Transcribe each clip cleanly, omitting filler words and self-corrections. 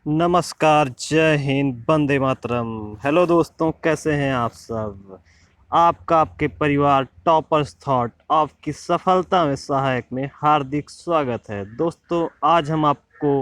नमस्कार, जय हिंद, वंदे मातरम। हेलो दोस्तों, कैसे हैं आप सब। आपका आपके परिवार टॉपर्स थॉट आपकी सफलता में सहायक में हार्दिक स्वागत है। दोस्तों, आज हम आपको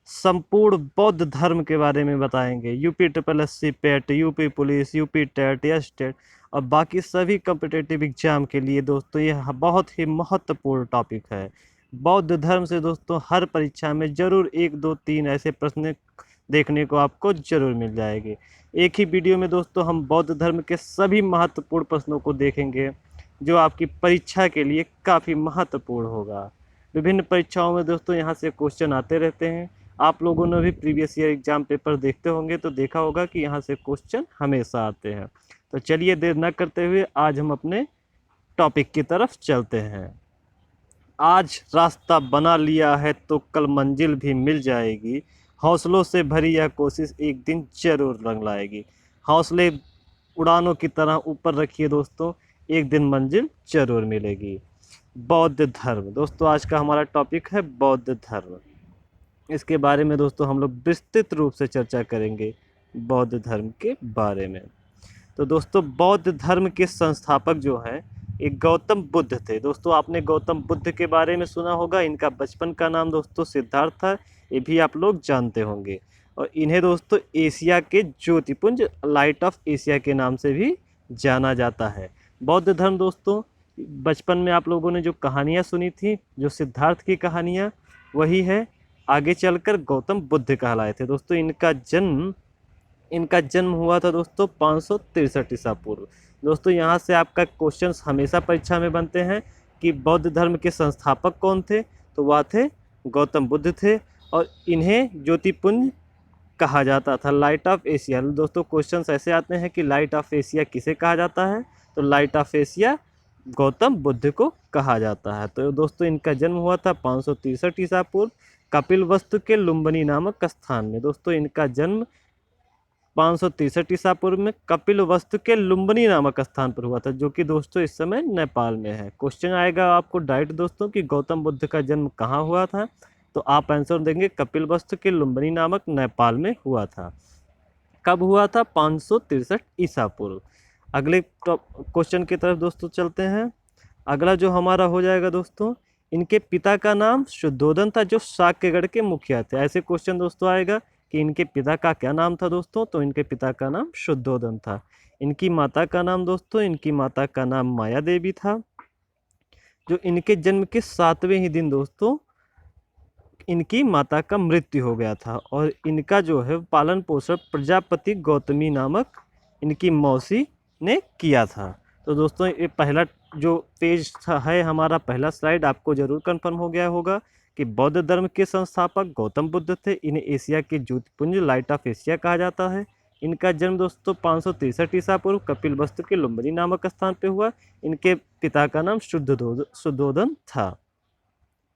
संपूर्ण बौद्ध धर्म के बारे में बताएंगे। UP triple S C PET, UP police, UP TET, S TET और बाकी सभी कम्पिटेटिव एग्जाम के लिए दोस्तों यह बहुत ही महत्वपूर्ण टॉपिक है। बौद्ध धर्म से दोस्तों हर परीक्षा में जरूर 1 2 3 ऐसे प्रश्न देखने को आपको जरूर मिल जाएंगे। एक ही वीडियो में दोस्तों हम बौद्ध धर्म के सभी महत्वपूर्ण प्रश्नों को देखेंगे, जो आपकी परीक्षा के लिए काफ़ी महत्वपूर्ण होगा। विभिन्न परीक्षाओं में दोस्तों यहाँ से क्वेश्चन आते रहते हैं। आप लोगों ने भी प्रीवियस ईयर एग्जाम पेपर देखते होंगे तो देखा होगा कि यहाँ से क्वेश्चन हमेशा आते हैं। तो चलिए देर न करते हुए आज हम अपने टॉपिक की तरफ चलते हैं। आज रास्ता बना लिया है तो कल मंजिल भी मिल जाएगी। हौसलों से भरी यह कोशिश एक दिन जरूर रंग लाएगी। हौसले उड़ानों की तरह ऊपर रखिए दोस्तों, एक दिन मंजिल जरूर मिलेगी। बौद्ध धर्म दोस्तों, आज का हमारा टॉपिक है बौद्ध धर्म। इसके बारे में दोस्तों हम लोग विस्तृत रूप से चर्चा करेंगे बौद्ध धर्म के बारे में। तो दोस्तों, बौद्ध धर्म के संस्थापक जो हैं एक गौतम बुद्ध थे। दोस्तों, आपने गौतम बुद्ध के बारे में सुना होगा। इनका बचपन का नाम दोस्तों सिद्धार्थ था, ये भी आप लोग जानते होंगे। और इन्हें दोस्तों एशिया के ज्योतिपुंज, लाइट ऑफ एशिया के नाम से भी जाना जाता है। बौद्ध धर्म दोस्तों, बचपन में आप लोगों ने जो कहानियाँ सुनी थी, जो सिद्धार्थ की कहानियाँ, वही है आगे चलकर गौतम बुद्ध कहलाए थे। दोस्तों इनका जन्म हुआ था दोस्तों 563 ईसा पूर्व। दोस्तों, यहाँ से आपका क्वेश्चन हमेशा परीक्षा में बनते हैं कि बौद्ध धर्म के संस्थापक कौन थे। तो वह थे गौतम बुद्ध थे, और इन्हें ज्योतिपुंज कहा जाता था, लाइट ऑफ एशिया। दोस्तों, क्वेश्चंस ऐसे आते हैं कि लाइट ऑफ एशिया किसे कहा जाता है, तो light of Asia Gautam Buddha को कहा जाता है। तो दोस्तों, इनका जन्म हुआ था 563 ईसा पूर्व कपिलवस्तु के लुम्बिनी नामक स्थान में। दोस्तों, इनका जन्म 563 ईसा पूर्व में कपिलवस्तु के लुम्बिनी नामक स्थान पर हुआ था, जो कि दोस्तों इस समय नेपाल में है। क्वेश्चन आएगा आपको डायरेक्ट दोस्तों कि गौतम बुद्ध का जन्म कहाँ हुआ था, तो आप आंसर देंगे कपिलवस्तु के लुम्बिनी नामक नेपाल में हुआ था। कब हुआ था? 563 ईसा पूर्व। अगले क्वेश्चन की तरफ दोस्तों चलते हैं। अगला जो हमारा हो जाएगा दोस्तों, इनके पिता का नाम शुद्धोधन था, जो साक्यगढ़ के मुखिया थे। ऐसे क्वेश्चन दोस्तों आएगा कि इनके पिता का क्या नाम था दोस्तों, तो इनके पिता का नाम शुद्धोधन था। इनकी माता का नाम दोस्तों, इनकी माता का नाम माया देवी था। जो इनके जन्म के 7वें ही दिन दोस्तों इनकी माता का मृत्यु हो गया था, और इनका जो है पालन पोषण प्रजापति गौतमी नामक इनकी मौसी ने किया था। तो दोस्तों, ये पहला जो पेज है हमारा, पहला स्लाइड आपको जरूर कंफर्म हो गया होगा कि बौद्ध धर्म के संस्थापक गौतम बुद्ध थे। इन्हें एशिया के ज्योतिपुंज, लाइट ऑफ एशिया कहा जाता है। इनका जन्म दोस्तों 563 ईसा पूर्व कपिलवस्तु के लुम्बिनी नामक स्थान पे हुआ। इनके पिता का नाम शुद्धोधन था।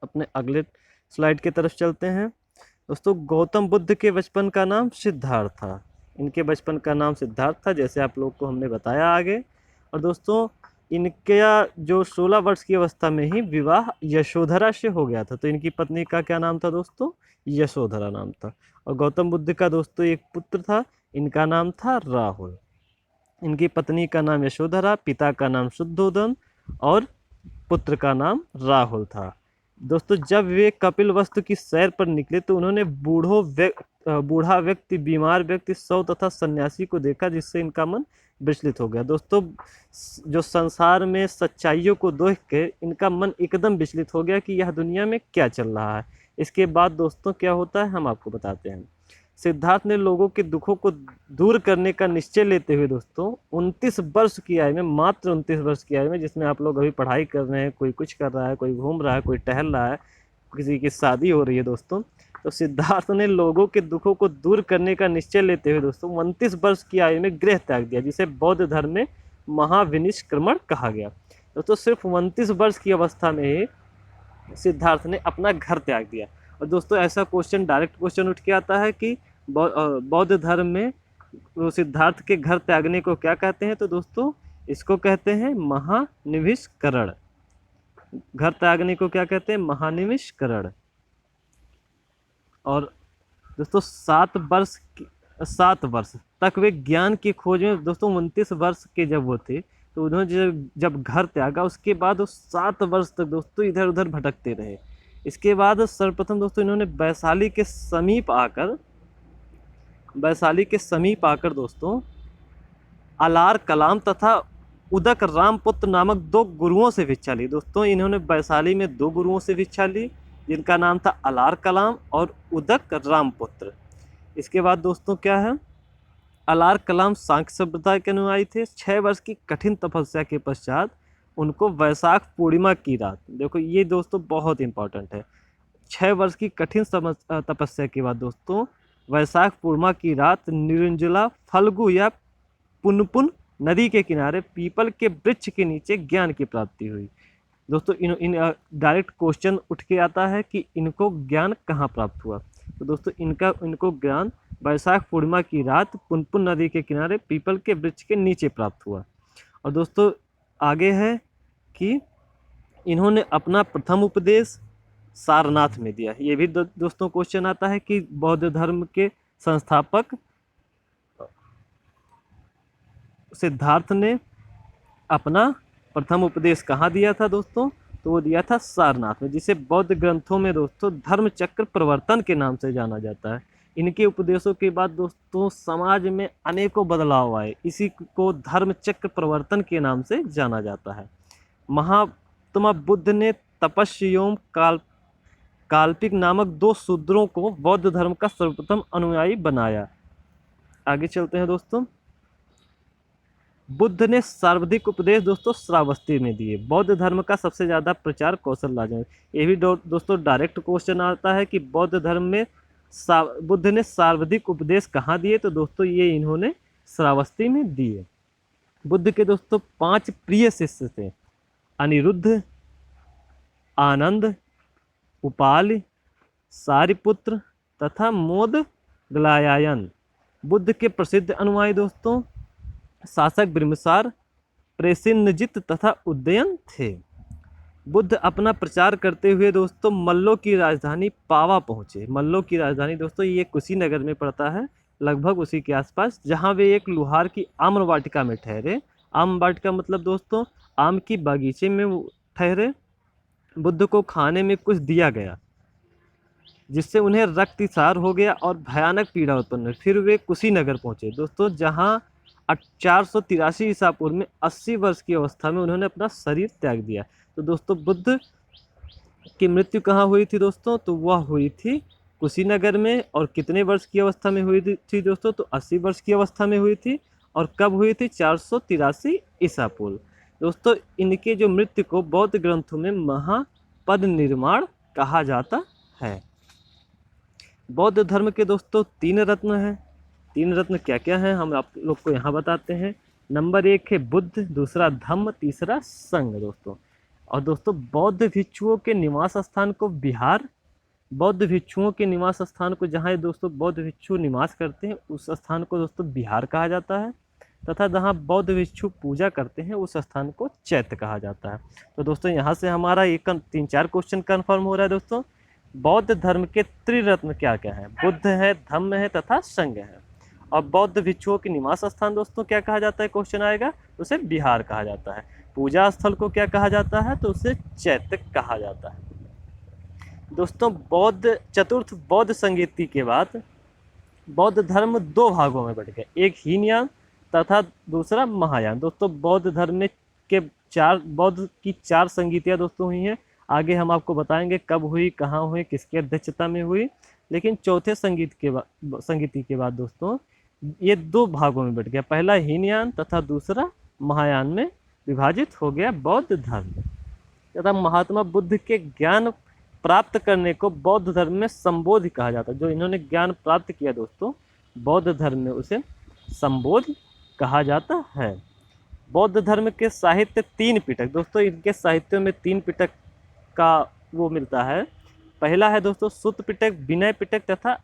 अपने अगले स्लाइड की तरफ चलते हैं। दोस्तों, गौतम बुद्ध के बचपन का नाम सिद्धार्थ था। इनके बचपन का नाम सिद्धार्थ था, जैसे आप लोग को हमने बताया आगे। और दोस्तों, इनका जो 16 वर्ष की अवस्था में ही विवाह यशोधरा से हो गया था। तो इनकी पत्नी का क्या नाम था दोस्तों? यशोधरा नाम था। और गौतम बुद्ध का दोस्तों एक पुत्र था, इनका नाम था राहुल। इनकी पत्नी का नाम यशोधरा, पिता का नाम शुद्धोधन और पुत्र का नाम राहुल था। दोस्तों, जब वे कपिलवस्तु की सैर पर निकले तो उन्होंने बूढ़ा व्यक्ति, बीमार व्यक्ति, शव तथा सन्यासी को देखा, जिससे इनका मन विचलित हो गया। दोस्तों, जो संसार में सच्चाइयों को देख के इनका मन एकदम विचलित हो गया कि यह दुनिया में क्या चल रहा है। इसके बाद दोस्तों क्या होता है हम आपको बताते हैं। सिद्धार्थ ने लोगों के दुखों को दूर करने का निश्चय लेते हुए दोस्तों 29 वर्ष की आयु में, मात्र 29 वर्ष की आयु में, जिसमें आप लोग अभी पढ़ाई कर रहे हैं, कोई कुछ कर रहा है, कोई घूम रहा है, कोई टहल रहा है, किसी की शादी हो रही है दोस्तों, तो सिद्धार्थ ने लोगों के दुखों को दूर करने का निश्चय लेते हुए दोस्तों 29 वर्ष की आयु में गृह त्याग दिया, जिसे बौद्ध धर्म में महाविनिष्क्रमण कहा गया। दोस्तों, सिर्फ 29 वर्ष की अवस्था में ही सिद्धार्थ ने अपना घर त्याग दिया। और दोस्तों, ऐसा क्वेश्चन, डायरेक्ट क्वेश्चन उठ के आता है कि बौद्ध धर्म में वो सिद्धार्थ के घर त्यागने को क्या कहते हैं, तो दोस्तों इसको कहते हैं महानिविष्करण। घर त्यागने को क्या कहते हैं? महानिविष्करण। और दोस्तों 7 वर्ष तक वे ज्ञान की खोज में दोस्तों 29 वर्ष के जब वो थे तो उन्होंने जब घर त्यागा उसके बाद वो 7 वर्ष तक दोस्तों इधर उधर भटकते रहे। इसके बाद सर्वप्रथम दोस्तों इन्होंने वैशाली के समीप आकर दोस्तों अलार कलाम तथा उदक रामपुत्र नामक 2 गुरुओं से भिक्षा ली। दोस्तों इन्होंने वैशाली में 2 गुरुओं से भिक्षा ली जिनका नाम था अलार कलाम और उदक रामपुत्र। इसके बाद दोस्तों क्या है, अलार कलाम सांख्य संप्रदाय के अनुयायी थे। 6 वर्ष की कठिन तपस्या के पश्चात उनको वैशाख पूर्णिमा की रात, देखो ये दोस्तों बहुत इंपॉर्टेंट है, 6 वर्ष की कठिन तपस्या के बाद दोस्तों वैशाख पूर्णिमा की रात निरंजुला फल्गु या पुनपुन नदी के किनारे पीपल के वृक्ष के नीचे ज्ञान की प्राप्ति हुई। दोस्तों इन डायरेक्ट क्वेश्चन उठ के आता है कि इनको ज्ञान कहाँ प्राप्त हुआ। तो दोस्तों इनको ज्ञान वैशाख पूर्णिमा की रात पुनपुन नदी के किनारे पीपल के वृक्ष के नीचे प्राप्त हुआ। और दोस्तों आगे है कि इन्होंने अपना प्रथम उपदेश सारनाथ में दिया। ये भी दोस्तों क्वेश्चन आता है कि बौद्ध धर्म के संस्थापक सिद्धार्थ ने अपना प्रथम उपदेश कहाँ दिया था दोस्तों, तो वो दिया था सारनाथ में, जिसे बौद्ध ग्रंथों में दोस्तों धर्म चक्र प्रवर्तन के नाम से जाना जाता है। इनके उपदेशों के बाद दोस्तों समाज में अनेकों बदलाव आए, इसी को धर्म चक्र प्रवर्तन के नाम से जाना जाता है। महात्मा बुद्ध ने तपस्वी एवं काल्पिक नामक 2 शूद्रों को बौद्ध धर्म का सर्वप्रथम अनुयायी बनाया। आगे चलते हैं दोस्तों। बुद्ध ने सर्वाधिक उपदेश दोस्तों श्रावस्ती में दिए। बौद्ध धर्म का सबसे ज़्यादा प्रचार कौशल राजा। ये भी दोस्तों डायरेक्ट क्वेश्चन आता है कि बौद्ध धर्म में बुद्ध ने सर्वाधिक उपदेश कहाँ दिए, तो दोस्तों ये इन्होंने श्रावस्ती में दिए। बुद्ध के दोस्तों 5 प्रिय शिष्य थे, अनिरुद्ध, आनंद, उपाल, सारिपुत्र तथा मोदग्लायन। बुद्ध के प्रसिद्ध अनुयायी दोस्तों शासक बिम्बिसार, प्रेसिन्नजित तथा उदयन थे। बुद्ध अपना प्रचार करते हुए दोस्तों मल्लों की राजधानी पावा पहुँचे। मल्लों की राजधानी दोस्तों ये कुशीनगर में पड़ता है, लगभग उसी के आसपास, जहाँ वे एक लुहार की आम वाटिका में ठहरे। आम वाटिका मतलब दोस्तों आम की बागीचे में ठहरे। बुद्ध को खाने में कुछ दिया गया जिससे उन्हें रक्तस्राव हो गया और भयानक पीड़ा उत्पन्न हुई। फिर वे कुशीनगर पहुँचे दोस्तों, जहाँ 483 ईसा पूर्व में 80 वर्ष की अवस्था में उन्होंने अपना शरीर त्याग दिया। तो दोस्तों बुद्ध की मृत्यु कहाँ हुई थी दोस्तों, तो वह हुई थी कुशीनगर में। और कितने वर्ष की अवस्था में हुई थी दोस्तों, तो 80 वर्ष की अवस्था में हुई थी। और कब हुई थी, 483 ईसा पूर्व। दोस्तों इनके जो मृत्यु को बौद्ध ग्रंथों में महापरिनिर्वाण कहा जाता है। बौद्ध धर्म के दोस्तों 3 रत्न हैं। 3 रत्न क्या क्या हैं हम आप लोग को यहाँ बताते हैं। नंबर 1 है बुद्ध, दूसरा धम्म, तीसरा संघ दोस्तों। और दोस्तों बौद्ध भिक्षुओं के निवास स्थान को बिहार, बौद्ध भिक्षुओं के निवास स्थान को जहाँ दोस्तों बौद्ध भिक्षु निवास करते हैं उस स्थान को दोस्तों बिहार कहा जाता है, तथा जहाँ बौद्ध भिक्षु पूजा करते हैं उस स्थान को चैत्य कहा जाता है। तो दोस्तों यहाँ से हमारा 3-4 क्वेश्चन कन्फर्म हो रहा है दोस्तों। बौद्ध धर्म के त्रिरत्न क्या क्या है, बुद्ध है, धम्म है तथा संघ है। और बौद्ध भिक्षुओं के निवास स्थान दोस्तों क्या कहा जाता है, क्वेश्चन आएगा, उसे बिहार कहा जाता है। पूजा स्थल को क्या कहा जाता है, तो उसे चैत्य कहा जाता है। दोस्तों चतुर्थ बौद्ध संगीति के बाद बौद्ध धर्म 2 भागों में बट गया, एक हीनयान तथा दूसरा महायान। दोस्तों बौद्ध धर्म के बौद्ध की 4 संगीतियाँ दोस्तों हुई हैं। आगे हम आपको बताएंगे कब हुई, कहाँ हुई, किसकी अध्यक्षता में हुई। लेकिन चौथे संगीति के बाद दोस्तों ये 2 भागों में बट गया, पहला हीनयान तथा दूसरा महायान में विभाजित हो गया बौद्ध धर्म। तथा महात्मा बुद्ध के ज्ञान प्राप्त करने को बौद्ध धर्म में संबोधि कहा जाता है। जो इन्होंने ज्ञान प्राप्त किया दोस्तों बौद्ध धर्म में उसे संबोधि कहा जाता है। बौद्ध धर्म के साहित्य 3 पिटक दोस्तों, इनके साहित्यों में 3 पिटक का वो मिलता है। पहला है दोस्तों सुत्त पिटक, विनय पिटक तथा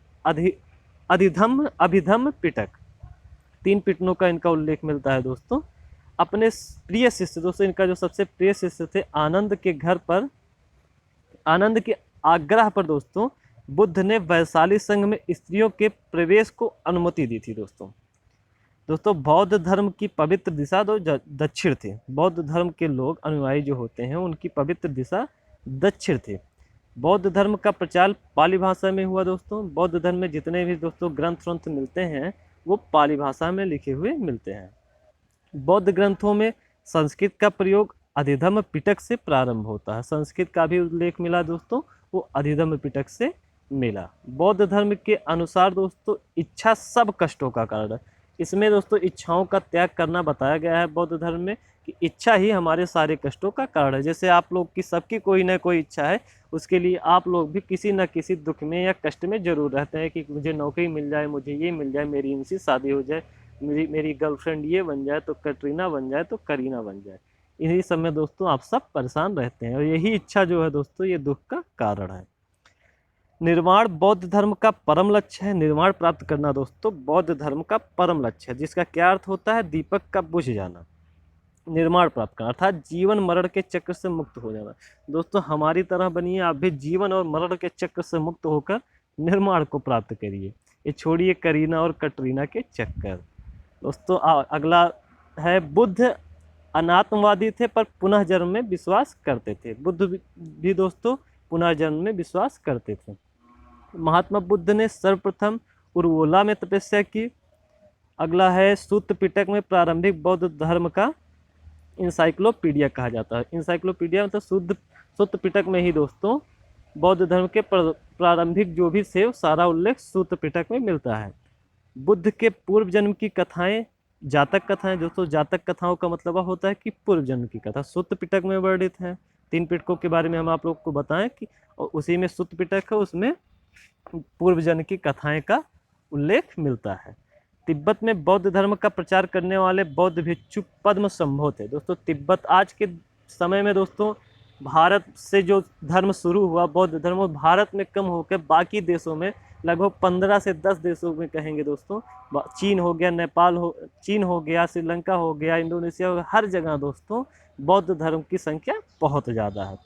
अभिधम्म पिटक। 3 पिटकों का इनका उल्लेख मिलता है दोस्तों। अपने प्रिय शिष्य दोस्तों, इनका जो सबसे प्रिय शिष्य थे आनंद के घर पर, आनंद के आग्रह पर दोस्तों बुद्ध ने वैशाली संघ में स्त्रियों के प्रवेश को अनुमति दी थी। दोस्तों बौद्ध धर्म की पवित्र दिशा दक्षिण थी। बौद्ध धर्म के लोग अनुयायी जो होते हैं उनकी पवित्र दिशा दक्षिण थी। बौद्ध धर्म का प्रचार पाली भाषा में हुआ। दोस्तों बौद्ध धर्म में जितने भी दोस्तों ग्रंथ मिलते हैं वो पाली भाषा में लिखे हुए मिलते हैं। बौद्ध ग्रंथों में संस्कृत का प्रयोग अधिधम्म पिटक से प्रारंभ होता है। संस्कृत का भी उल्लेख मिला दोस्तों, वो अधिधम्म पिटक से मिला। बौद्ध धर्म के अनुसार दोस्तों इच्छा सब कष्टों का कारण है। इसमें दोस्तों इच्छाओं का त्याग करना बताया गया है बौद्ध धर्म में, कि इच्छा ही हमारे सारे कष्टों का कारण है। जैसे आप लोग की सबकी कोई ना कोई इच्छा है, उसके लिए आप लोग भी किसी न किसी दुख में या कष्ट में जरूर रहते हैं कि मुझे नौकरी मिल जाए, मुझे ये मिल जाए, मेरी इनसे शादी हो जाए, मेरी गर्लफ्रेंड ये बन जाए तो कटरीना बन जाए तो करीना बन जाए। इन्हीं सब में दोस्तों आप सब परेशान रहते हैं और यही इच्छा जो है दोस्तों ये दुख का कारण है। निर्वाण बौद्ध धर्म का परम लक्ष्य है। निर्वाण प्राप्त करना दोस्तों बौद्ध धर्म का परम लक्ष्य है, जिसका क्या अर्थ होता है? दीपक का बुझ जाना। निर्वाण प्राप्त करना अर्थात जीवन मरण के चक्र से मुक्त हो जाना। दोस्तों हमारी तरह बनिए, आप भी जीवन और मरण के चक्र से मुक्त होकर निर्वाण को प्राप्त करिए। ये छोड़िए करीना और कटरीना के चक्कर। दोस्तों अगला है, बुद्ध अनात्मवादी थे पर पुनः जन्म में विश्वास करते थे। बुद्ध भी दोस्तों पुनः जन्म में विश्वास करते थे। महात्मा बुद्ध ने सर्वप्रथम उर्वोला में तपस्या की। अगला है, सूत्र पिटक में प्रारंभिक बौद्ध धर्म का इंसाइक्लोपीडिया कहा जाता है। इंसाइक्लोपीडिया मतलब सूत्र पिटक में ही दोस्तों बौद्ध धर्म के प्रारंभिक जो भी थे सारा उल्लेख सूत्र पिटक में मिलता है। बुद्ध के पूर्व जन्म की कथाएं जातक कथाएं। दोस्तों जातक कथाओं का मतलब होता है कि पूर्व जन्म की कथा सूत्र पिटक में वर्णित है। 3 पिटकों के बारे में हम आप लोग को बताएं कि और उसी में सूत्र पिटक है, उसमें पूर्व जन्म की कथाएं का उल्लेख मिलता है। तिब्बत में बौद्ध धर्म का प्रचार करने वाले बौद्ध भिक्षु पद्मसंभव थे। दोस्तों तिब्बत आज के समय में दोस्तों भारत से जो धर्म शुरू हुआ बौद्ध धर्म, वो भारत में कम होकर बाकी देशों में लगभग 15 से 10 देशों में कहेंगे दोस्तों, चीन हो गया, चीन हो गया, श्रीलंका हो गया, इंडोनेशिया हो गया, हर जगह दोस्तों बौद्ध धर्म की संख्या बहुत ज़्यादा है।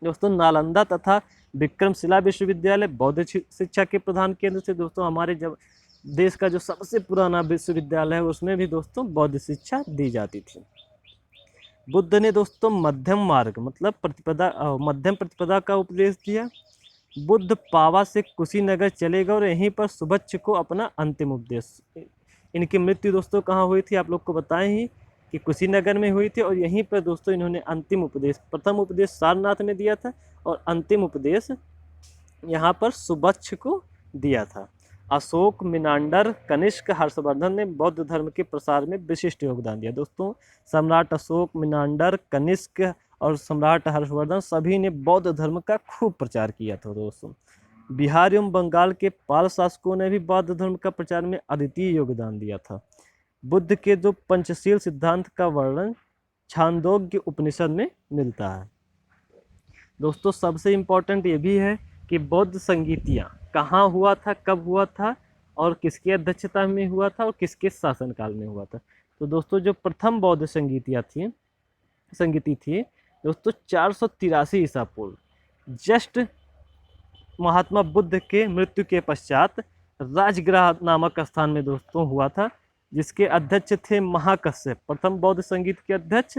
दोस्तों नालंदा तथा विक्रमशिला विश्वविद्यालय बौद्ध शिक्षा के प्रधान केंद्र से। दोस्तों हमारे जब देश का जो सबसे पुराना विश्वविद्यालय है उसमें भी दोस्तों बौद्ध शिक्षा दी जाती थी। बुद्ध ने दोस्तों मध्यम मार्ग मतलब मध्यम प्रतिपदा का उपदेश दिया। बुद्ध पावा से कुशीनगर चले गए और यहीं पर सुबच्छ को अपना अंतिम उपदेश। इनकी मृत्यु दोस्तों कहाँ हुई थी, आप लोग को बताएं ही कि कुशीनगर में हुई थी, और यहीं पर दोस्तों इन्होंने अंतिम उपदेश, प्रथम उपदेश सारनाथ में दिया था और अंतिम उपदेश यहाँ पर सुबच्छ को दिया था। अशोक, मिनांडर, कनिष्क, हर्षवर्धन ने बौद्ध धर्म के प्रसार में विशिष्ट योगदान दिया। दोस्तों सम्राट अशोक, मिनांडर, कनिष्क और सम्राट हर्षवर्धन सभी ने बौद्ध धर्म का खूब प्रचार किया था। दोस्तों बिहार एवं बंगाल के पाल शासकों ने भी बौद्ध धर्म का प्रचार में अद्वितीय योगदान दिया था। बुद्ध के जो पंचशील सिद्धांत का वर्णन छांदोग्य उपनिषद में मिलता है। दोस्तों सबसे इम्पोर्टेंट ये भी है कि बौद्ध संगीतियाँ कहाँ हुआ था, कब हुआ था और किसकी अध्यक्षता में हुआ था और किसके शासनकाल में हुआ था। तो दोस्तों जो प्रथम बौद्ध संगीति थी दोस्तों 483 ईसा पूर्व जस्ट महात्मा बुद्ध के मृत्यु के पश्चात राजगृह नामक स्थान में दोस्तों हुआ था, जिसके अध्यक्ष थे महाकश्यप। प्रथम बौद्ध संगीत के अध्यक्ष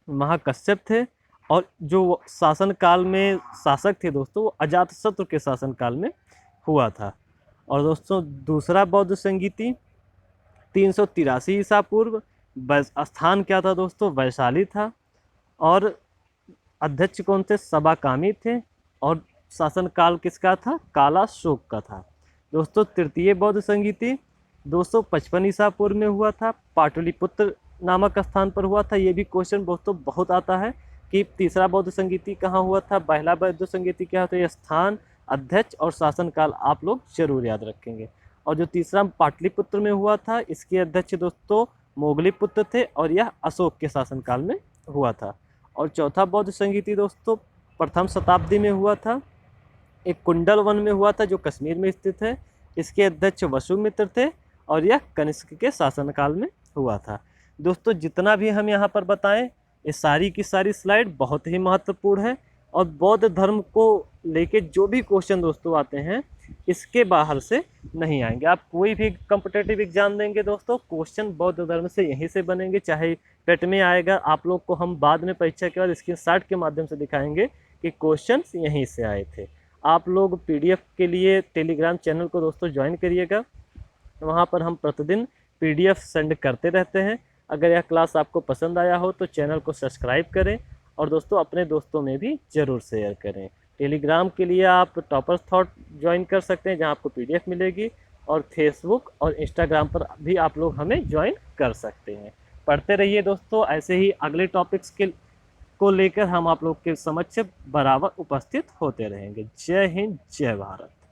महाकश्यप थे और जो शासन काल में शासक थे दोस्तों वो अजातशत्रु के शासन काल में हुआ था। और दोस्तों दूसरा बौद्ध संगीति 383 ईसा पूर्व, स्थान क्या था दोस्तों, वैशाली था, और अध्यक्ष कौन थे, सबाकामी थे, और शासन काल किसका था, कालाशोक का था। दोस्तों तृतीय बौद्ध संगीति 255 ईसा पूर्व में हुआ था, पाटलिपुत्र नामक स्थान पर हुआ था। ये भी क्वेश्चन दोस्तों बहुत आता है कि तीसरा बौद्ध संगीति कहाँ हुआ था, पहला बौद्ध संगीति क्या होता है, ये स्थान, अध्यक्ष और शासनकाल आप लोग जरूर याद रखेंगे। और जो तीसरा पाटलिपुत्र में हुआ था, इसके अध्यक्ष दोस्तों मोगलीपुत्र थे और यह अशोक के शासनकाल में हुआ था। और चौथा बौद्ध संगीति दोस्तों प्रथम शताब्दी में हुआ था, एक कुंडल वन में हुआ था जो कश्मीर में स्थित है। इसके अध्यक्ष वसुमित्र थे और यह कनिष्क के शासनकाल में हुआ था। दोस्तों जितना भी हम यहाँ पर बताएं ये सारी की सारी स्लाइड बहुत ही महत्वपूर्ण है और बौद्ध धर्म को लेके जो भी क्वेश्चन दोस्तों आते हैं इसके बाहर से नहीं आएंगे। आप कोई भी कॉम्पिटेटिव एग्जाम देंगे दोस्तों, क्वेश्चन बौद्ध धर्म से यहीं से बनेंगे। चाहे पेट में आएगा, आप लोग को हम बाद में परीक्षा के बाद स्क्रीनशॉट के माध्यम से दिखाएंगे कि क्वेश्चन यहीं से आए थे। आप लोग पीडीएफ के लिए टेलीग्राम चैनल को दोस्तों ज्वाइन करिएगा, वहाँ पर हम प्रतिदिन पीडीएफ सेंड करते रहते हैं। अगर यह क्लास आपको पसंद आया हो तो चैनल को सब्सक्राइब करें और दोस्तों अपने दोस्तों में भी ज़रूर शेयर करें। टेलीग्राम के लिए आप टॉपर्स थॉट ज्वाइन कर सकते हैं, जहां आपको पीडीएफ मिलेगी, और फेसबुक और इंस्टाग्राम पर भी आप लोग हमें ज्वाइन कर सकते हैं। पढ़ते रहिए दोस्तों, ऐसे ही अगले टॉपिक्स को लेकर हम आप लोग के समक्ष बराबर उपस्थित होते रहेंगे। जय हिंद, जय भारत।